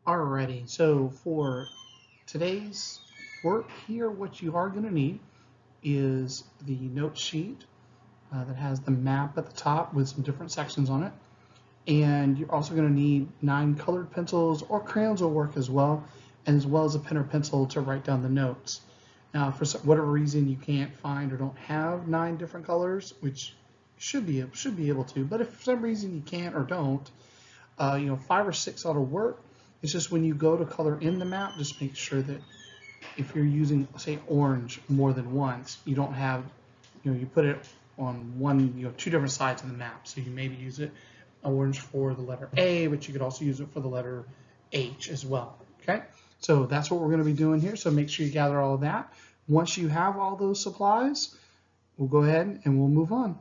Alrighty, so for today's work here, what you are going to need is the note sheet that has the map at the top with some different sections on it. And you're also going to need 9 colored pencils, or crayons will work as well as a pen or pencil to write down the notes. Now, for whatever reason you can't find or don't have 9 different colors, which should be able to, but if for some reason you can't or don't, 5 or 6 ought to work. It's just when you go to color in the map, just make sure that if you're using, say, orange more than once, you don't have, you put it on one, 2 different sides of the map. So you maybe use it orange for the letter A, but you could also use it for the letter H as well. Okay, so that's what we're going to be doing here. So make sure you gather all of that. Once you have all those supplies, we'll go ahead and we'll move on.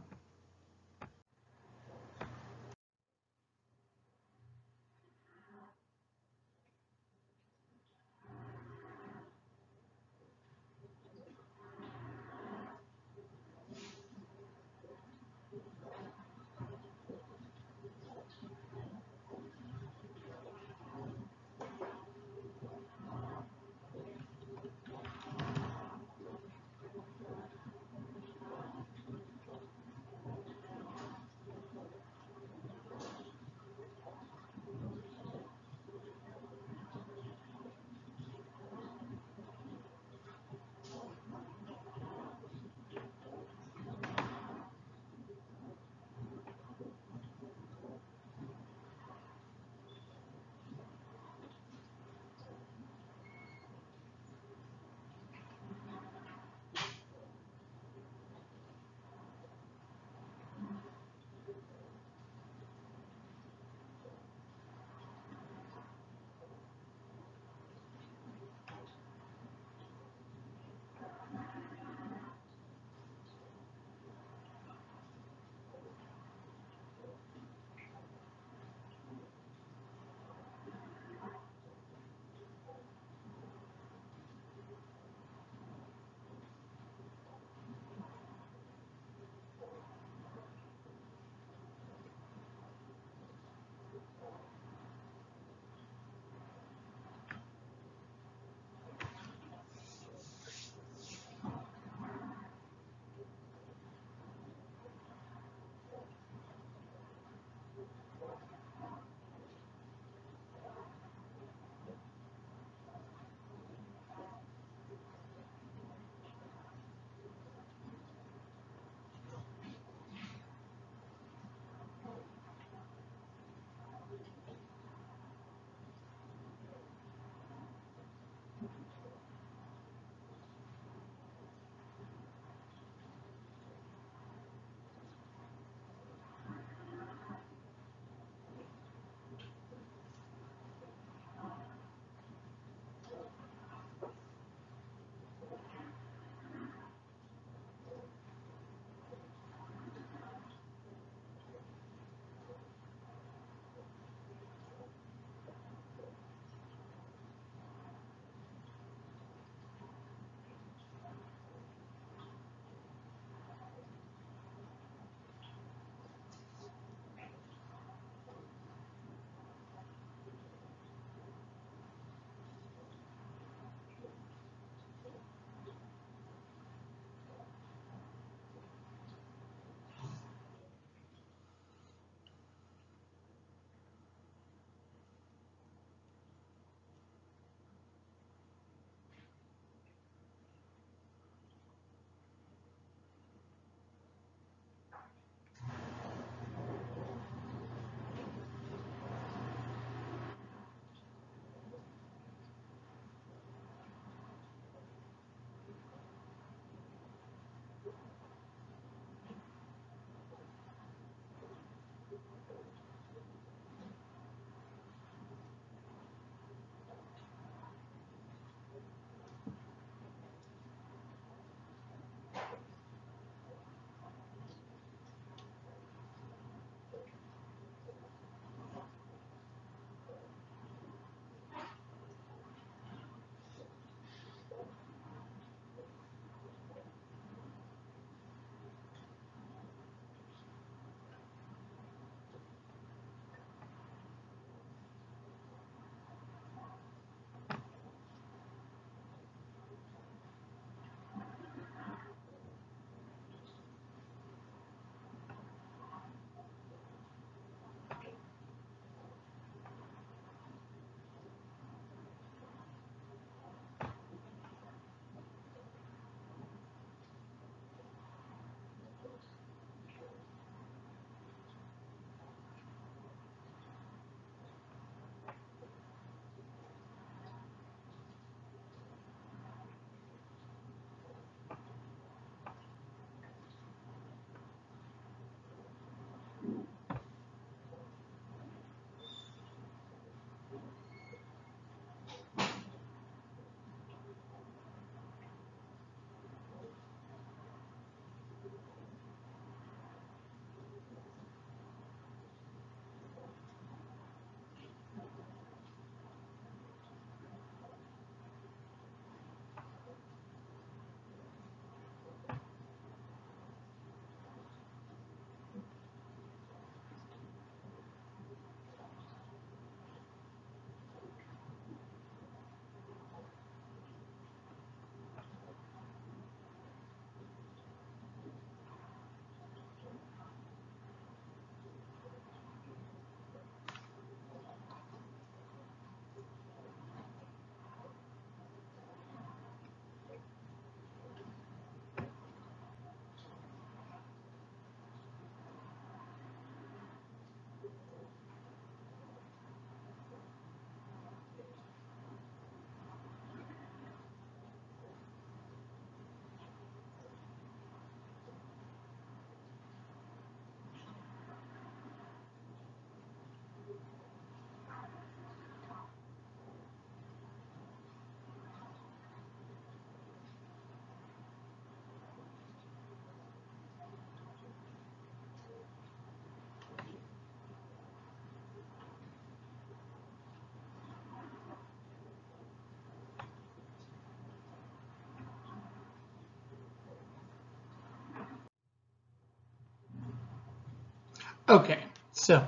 Okay, so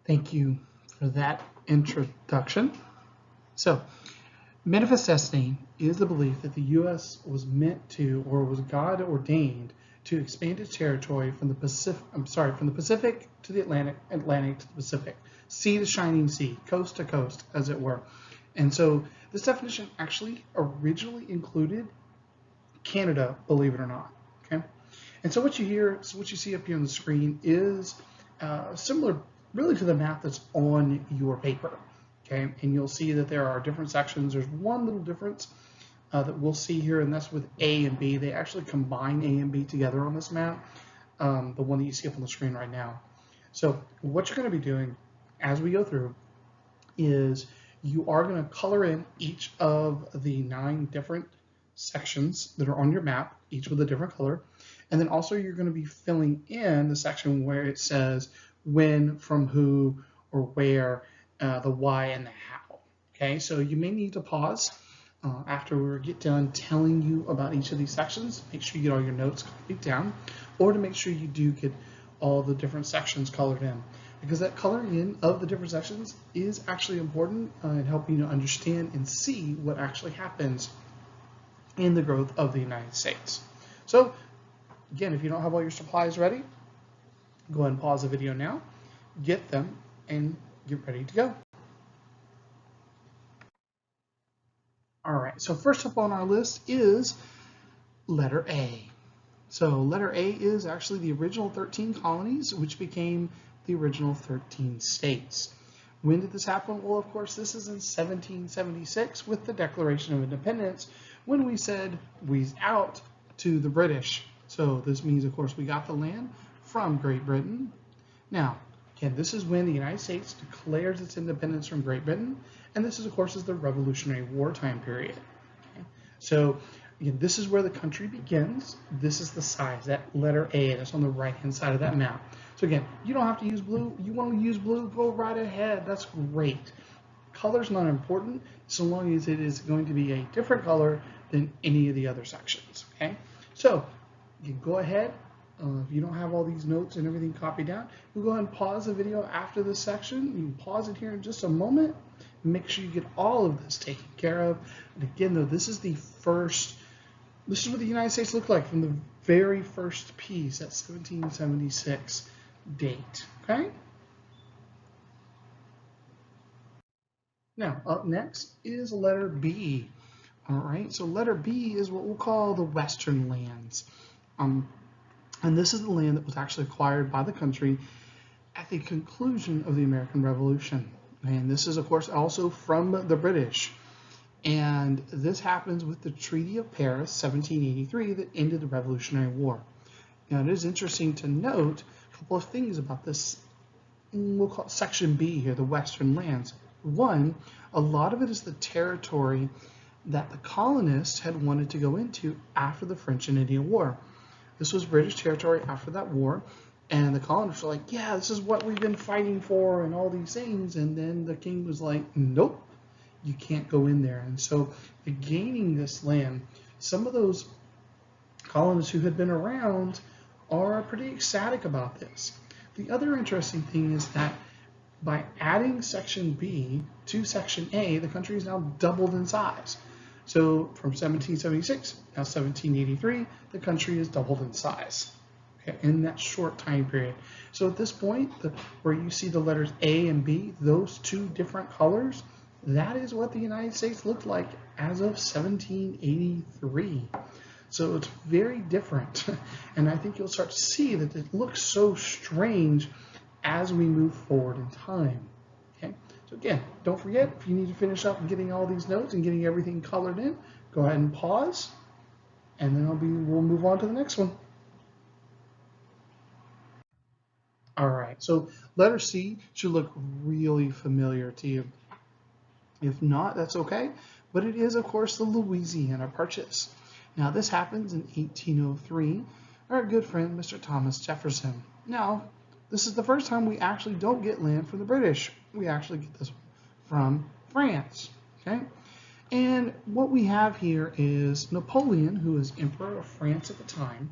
thank you for that introduction. So, manifest destiny is the belief that the U.S. was meant to, or was God ordained to expand its territory from the Pacific to the Atlantic, Atlantic to the Pacific, sea to shining sea, coast to coast, as it were. And so this definition actually originally included Canada, believe it or not. Okay, and so what you see up here on the screen is similar, really, to the map that's on your paper. Okay, and you'll see that there are different sections. There's one little difference that we'll see here, and that's with A and B. They actually combine A and B together on this map, the one that you see up on the screen right now. So what you're going to be doing as we go through is you are going to color in each of the 9 different sections that are on your map, each with a different color. And then also you're going to be filling in the section where it says when, from who, or where, the why, and the how. Okay, so you may need to pause after we get done telling you about each of these sections. Make sure you get all your notes copied down, or to make sure you do get all the different sections colored in, because that coloring in of the different sections is actually important in helping you to understand and see what actually happens in the growth of the United States. So again, if you don't have all your supplies ready, go ahead and pause the video now, get them, and get ready to go. All right, so first up on our list is letter A. So letter A is actually the original 13 colonies, which became the original 13 states. When did this happen? Well, of course, this is in 1776 with the Declaration of Independence, when we said "we's out" to the British. So this means, of course, we got the land from Great Britain. Now, again, this is when the United States declares its independence from Great Britain, and this is, of course, is the Revolutionary War time period. Okay? So again, this is where the country begins. This is the size, that letter A, that's on the right-hand side of that map. So again, you don't have to use blue. You want to use blue, go right ahead. That's great. Color's not important so long as it is going to be a different color than any of the other sections. Okay, so you can go ahead. If you don't have all these notes and everything copied down, we'll go ahead and pause the video after this section. You can pause it here in just a moment. Make sure you get all of this taken care of. And again, though, this is the first. This is what the United States looked like from the very first piece, that 1776 date. Okay. Now, up next is letter B. All right, so letter B is what we'll call the Western lands. And this is the land that was actually acquired by the country at the conclusion of the American Revolution. And this is, of course, also from the British. And this happens with the Treaty of Paris, 1783, that ended the Revolutionary War. Now, it is interesting to note a couple of things about this. We'll call it Section B here, the Western lands. One, a lot of it is the territory that the colonists had wanted to go into after the French and Indian War. This was British territory after that war, and the colonists were like, yeah, this is what we've been fighting for and all these things. And then the king was like, nope, you can't go in there. And so gaining this land, some of those colonists who had been around are pretty ecstatic about this. The other interesting thing is that by adding Section B to Section A, the country is now doubled in size. So from 1776, now 1783, the country is doubled in size, okay, in that short time period. So at this point, where you see the letters A and B, those two different colors, that is what the United States looked like as of 1783. So it's very different. And I think you'll start to see that it looks so strange as we move forward in time. Okay, so again, don't forget, if you need to finish up getting all these notes and getting everything colored in, go ahead and pause, and then we'll move on to the next one. All right, so letter C should look really familiar to you. If not, that's okay, but it is, of course, the Louisiana Purchase. Now, this happens in 1803. Our good friend, Mr. Thomas Jefferson. Now, this is the first time we actually don't get land from the British. We actually get this from France, okay? And what we have here is Napoleon, who is Emperor of France at the time.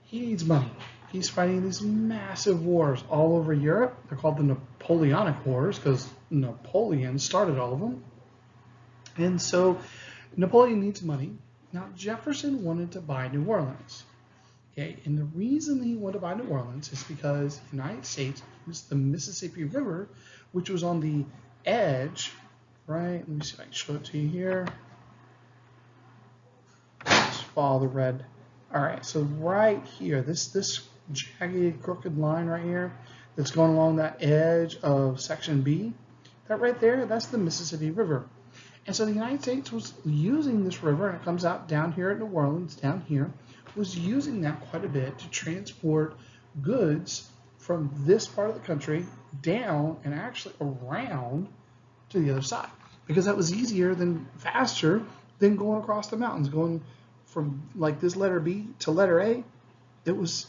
He needs money. he's fighting these massive wars all over Europe. They're called the Napoleonic Wars because Napoleon started all of them. And so Napoleon needs money. Now Jefferson wanted to buy New Orleans. Okay, and the reason he wanted to buy New Orleans is because the United States used the Mississippi River, which was on the edge, right? Let me see if I can show it to you here. Just follow the red. All right, so right here, this jagged, crooked line right here that's going along that edge of Section B, that right there, that's the Mississippi River. And so the United States was using this river, and it comes out down here at New Orleans, down here, was using that quite a bit to transport goods from this part of the country down and actually around to the other side, because that was easier than faster than going across the mountains, going from like this letter B to letter A. It was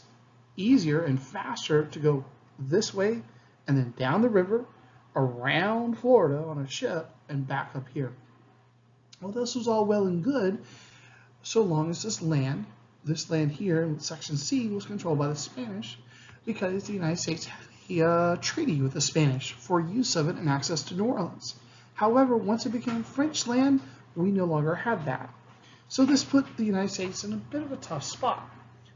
easier and faster to go this way and then down the river around Florida on a ship and back up here. Well, this was all well and good so long as this land here, Section C, was controlled by the Spanish, because the United States had a treaty with the Spanish for use of it and access to New Orleans. However, once it became French land, we no longer had that. So this put the United States in a bit of a tough spot.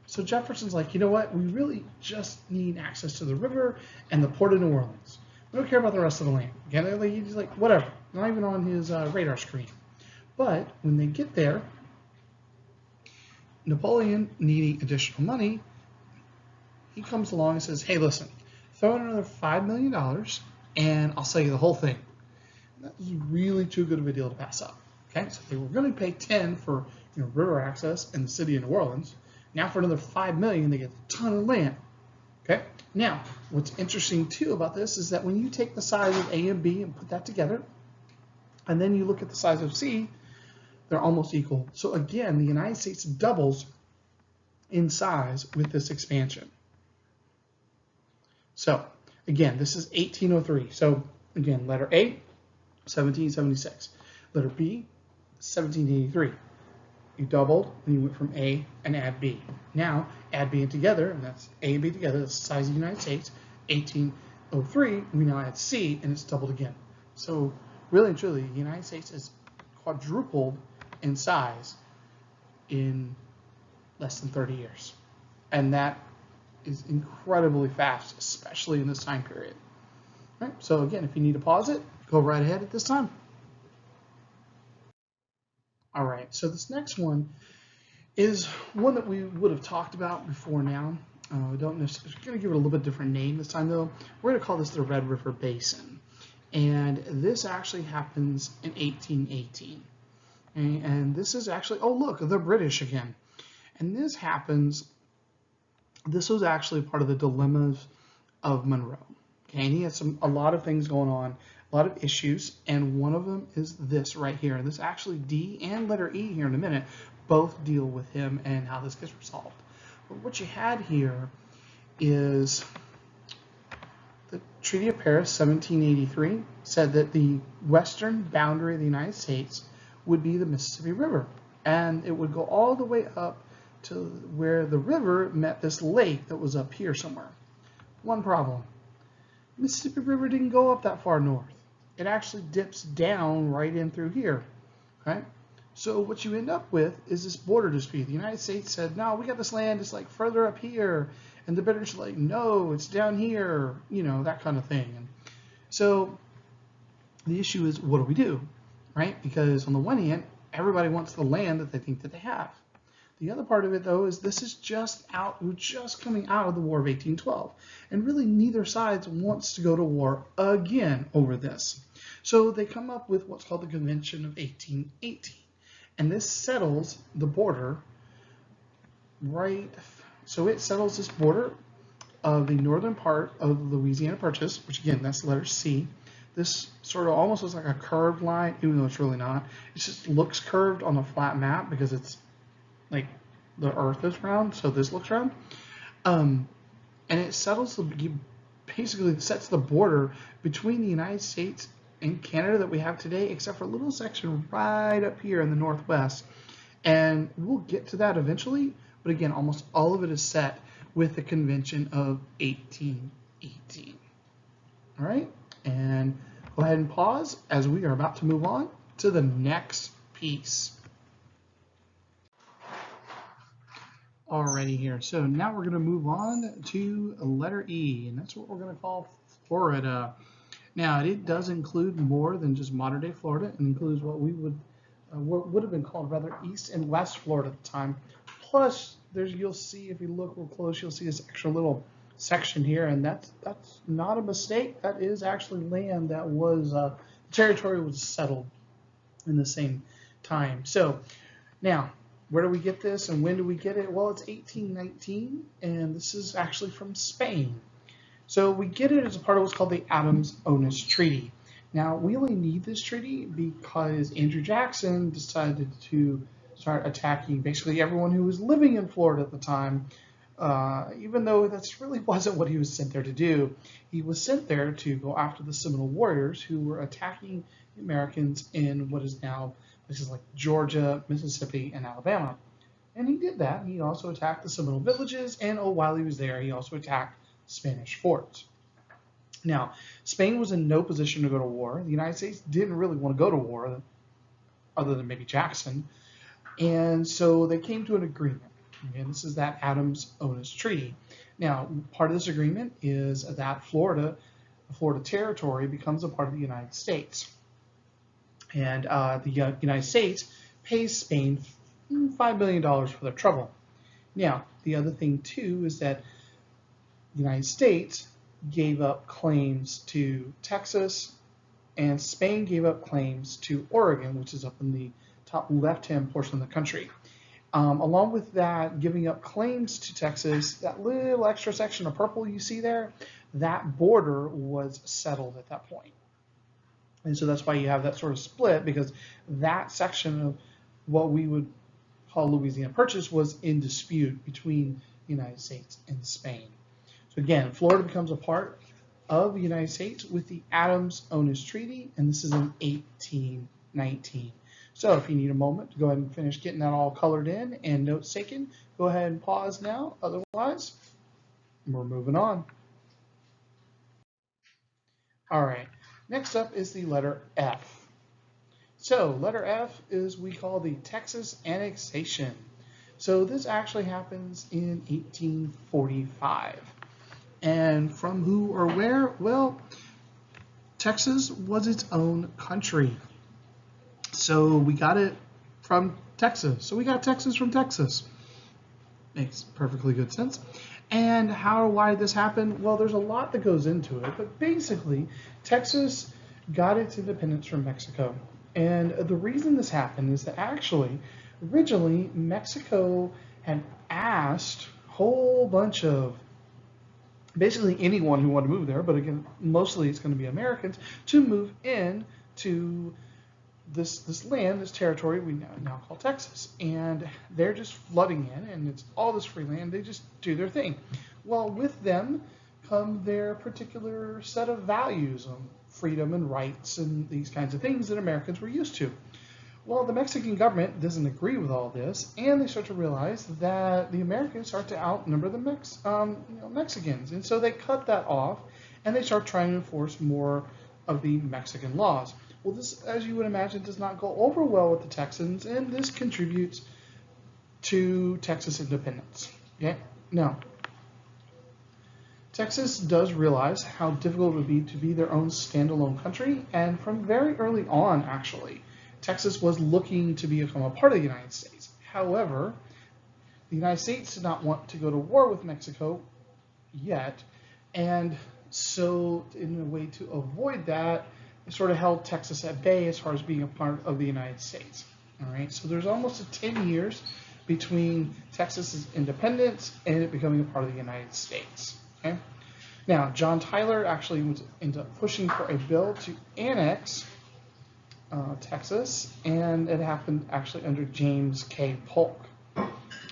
So Jefferson's like, you know what, we really just need access to the river and the port of New Orleans. We don't care about the rest of the land. Again, he's like, whatever, not even on his radar screen. But when they get there, Napoleon needing additional money, he comes along and says, hey, listen, throw in another $5 million and I'll sell you the whole thing. That was really too good of a deal to pass up. Okay, so they were going to pay 10 for river access in the city of New Orleans. Now for another $5 million, they get a ton of land. Okay, now what's interesting too about this is that when you take the size of A and B and put that together, and then you look at the size of C, they're almost equal. So again, the United States doubles in size with this expansion. So again, this is 1803. So again, letter A, 1776. Letter B, 1783. You doubled, and you went from A and add B. Now, add B together, and that's A and B together, that's the size of the United States. 1803, we now add C, and it's doubled again. So really and truly, the United States is quadrupled in size in less than 30 years. And that is incredibly fast, especially in this time period. All right, so again, if you need to pause it, go right ahead at this time. All right, so this next one is one that we would have talked about before now. We don't necessarily, we're going to give it a little bit different name this time though. We're going to call this the Red River Basin. And this actually happens in 1818. And this is actually, oh look, the British again. And this happens, this was actually part of the dilemmas of Monroe. Okay, and he had a lot of things going on, a lot of issues, and one of them is this right here. And this actually, D and letter E here in a minute, both deal with him and how this gets resolved. But what you had here is the Treaty of Paris, 1783, said that the western boundary of the United States would be the Mississippi River, and it would go all the way up to where the river met this lake that was up here somewhere. One problem: Mississippi River didn't go up that far north. It actually dips down right in through here. Okay, so what you end up with is this border dispute. The United States said, no, we got this land, it's like further up here, and the British are like, no, it's down here, that kind of thing. And so the issue is, what do we do? Right? Because on the one hand, everybody wants the land that they think that they have. The other part of it, though, is this is we're just coming out of the War of 1812. And really neither side wants to go to war again over this. So they come up with what's called the Convention of 1818. And this settles the border right. So it settles this border of the northern part of Louisiana Purchase, which again, that's the letter C. This sort of almost looks like a curved line, even though it's really not. It just looks curved on a flat map because it's like the earth is round, so this looks round. And it settles, basically sets the border between the United States and Canada that we have today, except for a little section right up here in the northwest. And we'll get to that eventually, but again, almost all of it is set with the Convention of 1818. All right, and go ahead and pause as we are about to move on to the next piece. Alrighty here, so now we're going to move on to letter E, and that's what we're going to call Florida. Now, it does include more than just modern-day Florida. It includes what we would have been called rather East and West Florida at the time. Plus, you'll see, if you look real close, you'll see this extra little section here, and that's not a mistake. That is actually land that was territory was settled in the same time. So now, where do we get this, and when do we get it? Well, it's 1819, and this is actually from Spain. So we get it as a part of what's called the Adams-Onus Treaty. Now, we only need this treaty because Andrew Jackson decided to start attacking basically everyone who was living in Florida at the time, even though that's really wasn't what he was sent there to do. He was sent there to go after the Seminole warriors who were attacking the Americans in what is now places like Georgia, Mississippi, and Alabama. And he did that. He also attacked the Seminole villages, and while he was there, he also attacked Spanish forts. Now, Spain was in no position to go to war. The United States didn't really want to go to war, other than maybe Jackson. And so they came to an agreement. And this is that Adams-Onus Treaty. Now, part of this agreement is that the Florida territory becomes a part of the United States. And the United States pays Spain $5 million for their trouble. Now, the other thing, too, is that the United States gave up claims to Texas, and Spain gave up claims to Oregon, which is up in the top left-hand portion of the country. Along with that, giving up claims to Texas, that little extra section of purple you see there, that border was settled at that point. And so that's why you have that sort of split, because that section of what we would call Louisiana Purchase was in dispute between the United States and Spain. So again, Florida becomes a part of the United States with the Adams-Onus Treaty, and this is in 1819. So if you need a moment to go ahead and finish getting that all colored in and notes taken, go ahead and pause now. Otherwise, we're moving on. All right, next up is the letter F. So letter F is we call the Texas Annexation. So this actually happens in 1845. And from who or where? Well, Texas was its own country. So we got it from Texas. So we got Texas from Texas. Makes perfectly good sense. And why did this happen? Well, there's a lot that goes into it, but basically, Texas got its independence from Mexico. And the reason this happened is that actually, originally, Mexico had asked a whole bunch of basically anyone who wanted to move there, but again, mostly it's going to be Americans, to move in to this land, this territory we now call Texas. And they're just flooding in, and it's all this free land. They just do their thing. Well, with them come their particular set of values of freedom and rights and these kinds of things that Americans were used to. Well, the Mexican government doesn't agree with all this, and they start to realize that the Americans start to outnumber the Mexicans. And so they cut that off, and they start trying to enforce more of the Mexican laws. Well, this, as you would imagine, does not go over well with the Texans, and this contributes to Texas independence. Okay? Now, Texas does realize how difficult it would be to be their own standalone country, and from very early on, actually, Texas was looking to become a part of the United States. However, the United States did not want to go to war with Mexico yet, and so in a way to avoid that, it sort of held Texas at bay as far as being a part of the United States. All right, so there's almost 10 years between Texas's independence and it becoming a part of the United States. Okay, now John Tyler actually ended up pushing for a bill to annex Texas, and it happened actually under James K. Polk.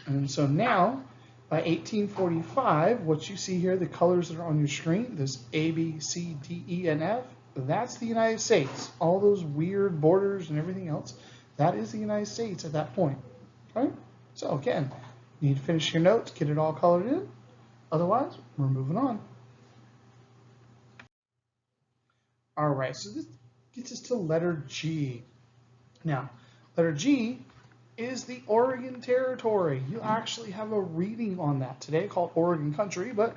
And so now, by 1845, what you see here, the colors that are on your screen, this A, B, C, D, E, and F, that's the United States. All those weird borders and everything else, that is the United States at that point. Okay? So again, you need to finish your notes, get it all colored in. Otherwise, we're moving on. All right, so this gets us to letter G. Now, letter G is the Oregon Territory. You actually have a reading on that today called Oregon Country, but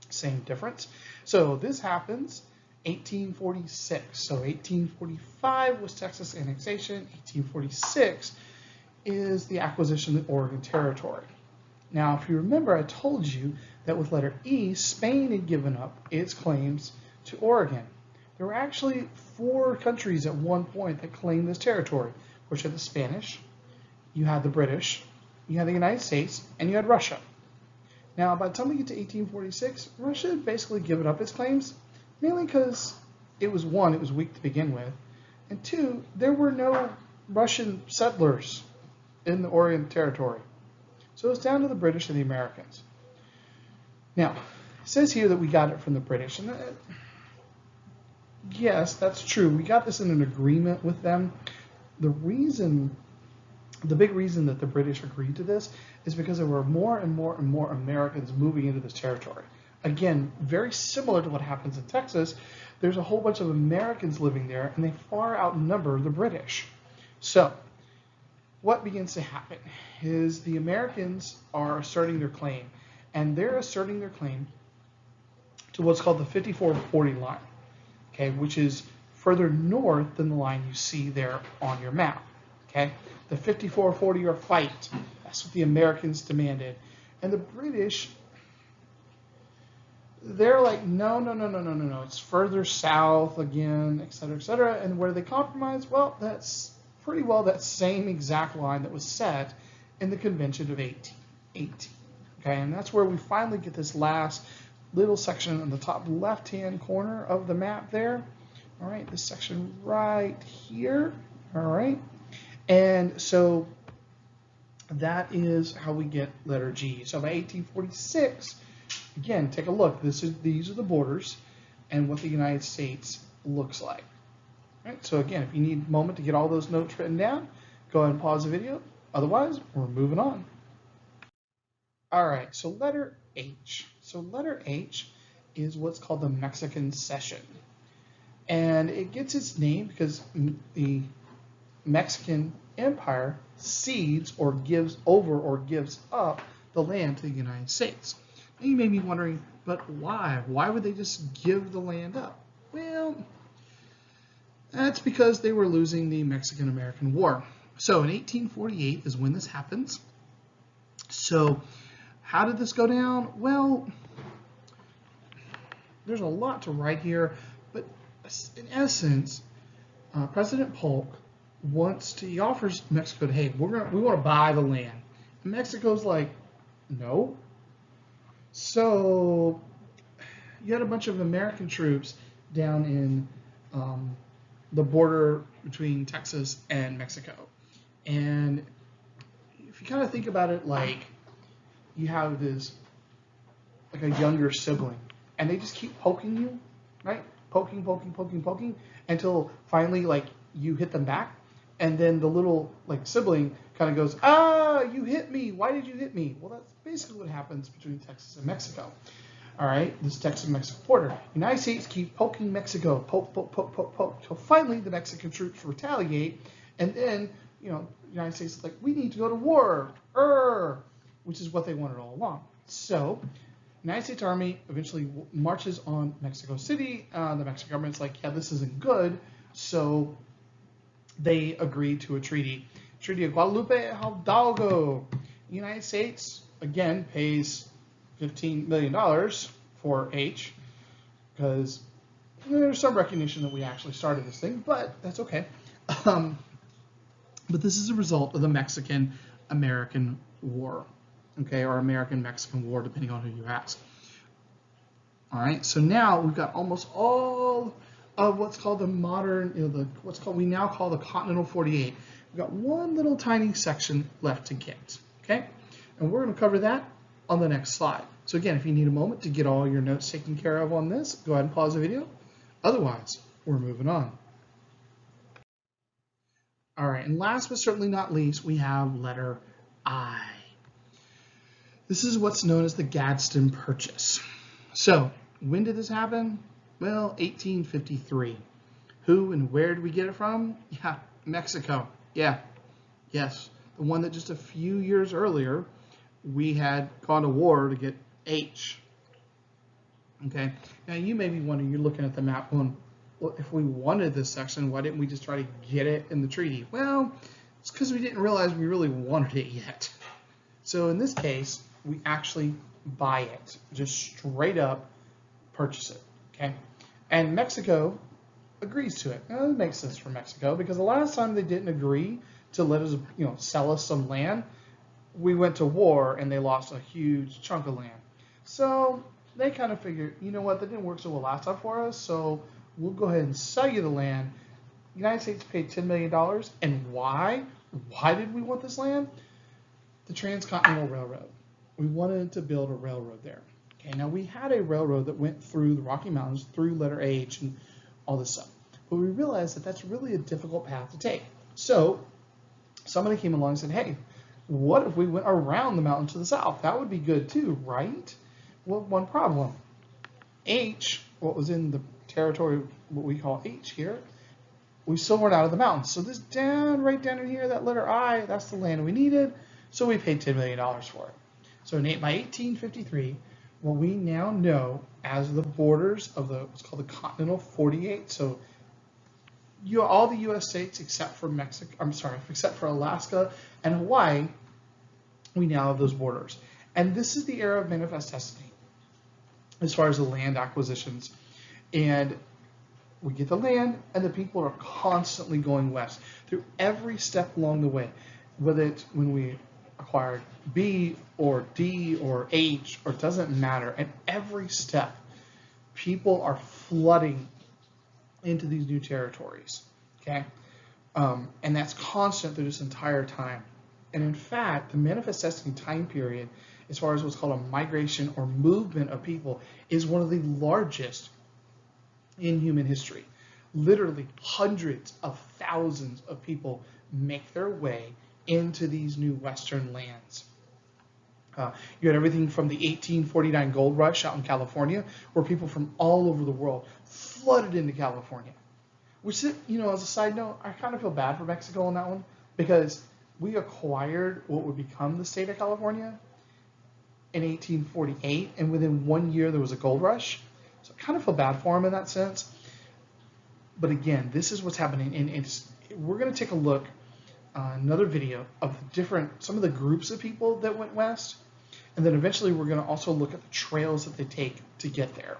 same difference. So this happens 1846. So 1845 was Texas Annexation. 1846 is the acquisition of the Oregon Territory. Now, if you remember, I told you that with letter E, Spain had given up its claims to Oregon. There were actually 4 countries at one point that claimed this territory, which are the Spanish, you had the British, you had the United States, and you had Russia. Now, by the time we get to 1846, Russia had basically given up its claims, mainly because it was, 1, it was weak to begin with, and 2, there were no Russian settlers in the Oregon Territory. So it's down to the British and the Americans. Now, it says here that we got it from the British, and yes, that's true. We got this in an agreement with them. The big reason that the British agreed to this is because there were more and more and more Americans moving into this territory. Again, very similar to what happens in Texas. There's a whole bunch of Americans living there, and they far outnumber the British. So, what begins to happen is the Americans are asserting their claim, and they're asserting their claim to what's called the 5440 line, okay, which is further north than the line you see there on your map, okay? The 5440 or fight, that's what the Americans demanded. And the British, they're like, no, it's further south again, et cetera, et cetera. And where they compromise? Well, that's pretty well that same exact line that was set in the Convention of 1818. Okay, and that's where we finally get this last little section in the top left-hand corner of the map there. All right, this section right here. All right, and so that is how we get letter G. So by 1846, again, take a look. These are the borders and what the United States looks like. Right, so again, if you need a moment to get all those notes written down, go ahead and pause the video. Otherwise, we're moving on. All right, so letter H. So letter H is what's called the Mexican Cession. And it gets its name because the Mexican Empire cedes or gives over or gives up the land to the United States. And you may be wondering, but why? Why would they just give the land up? Well, that's because they were losing the Mexican-American War. So in 1848 is when this happens. So how did this go down? Well, there's a lot to write here, but in essence, President Polk he offers Mexico, hey, we want to buy the land. And Mexico's like, no. So you had a bunch of American troops down in the border between Texas and Mexico. And if you kind of think about it like you have this, like a younger sibling, and they just keep poking you, right? Poking, until finally, like, you hit them back. And then the little, like, sibling kind of goes, ah, you hit me. Why did you hit me? Well, that's basically what happens between Texas and Mexico. All right, this Texas-Mexico border. United States keep poking Mexico, poke, till finally the Mexican troops retaliate, and then, you know, the United States is like, we need to go to war, which is what they wanted all along. So, the United States Army eventually marches on Mexico City. The Mexican government's like, yeah, this isn't good, so they agree to a treaty. Treaty of Guadalupe Hidalgo. The United States, again, pays $15 million for H, because there's some recognition that we actually started this thing, but that's okay. But this is a result of the Mexican-American War, okay, or American-Mexican War, depending on who you ask. All right, so now we've got almost all of what's called the modern, we now call the Continental 48. We've got one little tiny section left to get, okay? And we're going to cover that on the next slide. So again, if you need a moment to get all your notes taken care of on this, go ahead and pause the video. Otherwise, we're moving on. All right, and last but certainly not least, we have letter I. This is what's known as the Gadsden Purchase. So, when did this happen? Well, 1853. Who and where did we get it from? Yeah, Mexico. Yeah, yes. The one that just a few years earlier, we had gone to war to get H. Okay, now you may be wondering, you're looking at the map going, well, if we wanted this section, why didn't we just try to get it in the treaty? Well, it's because we didn't realize we really wanted it yet. So in this case, we actually buy it, just straight up purchase it, okay? And Mexico agrees to it. Now, that makes sense for Mexico because the last time they didn't agree to let us, sell us some land, we went to war and they lost a huge chunk of land. So they kind of figured, you know what, that didn't work so well last time for us, so we'll go ahead and sell you the land. The United States paid $10 million. And why? Why did we want this land? The Trans-Continental Railroad. We wanted to build a railroad there. Okay, now we had a railroad that went through the Rocky Mountains, through letter H and all this stuff. But we realized that that's really a difficult path to take. So somebody came along and said, hey, what if we went around the mountain to the south? That would be good too, right? Well, one problem. H, what was in the territory, what we call H here, we still weren't out of the mountains. So this right down in here, that letter I, that's the land we needed. So we paid $10 million for it. So by 1853, what we now know as the borders of what's called the Continental 48. So all the U.S. states except for except for Alaska and Hawaii, we now have those borders. And this is the era of manifest destiny as far as the land acquisitions. And we get the land, and the people are constantly going west through every step along the way, whether it's when we acquired B or D or H, or it doesn't matter. At every step, people are flooding into these new territories, okay? And that's constant through this entire time. And in fact, the manifest destiny time period, as far as what's called a migration or movement of people, is one of the largest in human history. Literally hundreds of thousands of people make their way into these new western lands. You had everything from the 1849 gold rush out in California, where people from all over the world flooded into California. Which, as a side note, I kind of feel bad for Mexico on that one, because we acquired what would become the state of California in 1848, and within 1 year there was a gold rush. So I kind of feel bad for them in that sense. But again, this is what's happening, and we're going to take a look another video of some of the groups of people that went west, and then eventually we're going to also look at the trails that they take to get there.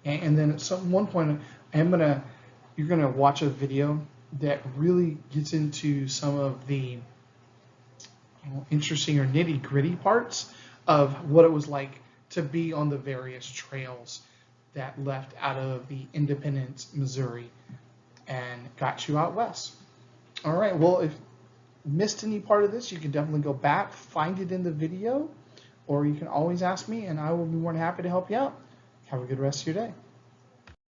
And then at one point, you're going to watch a video that really gets into some of the interesting or nitty-gritty parts of what it was like to be on the various trails that left out of the Independence, Missouri, and got you out west. All right, well, if you missed any part of this, you can definitely go back, find it in the video, or you can always ask me, and I will be more than happy to help you out. Have a good rest of your day.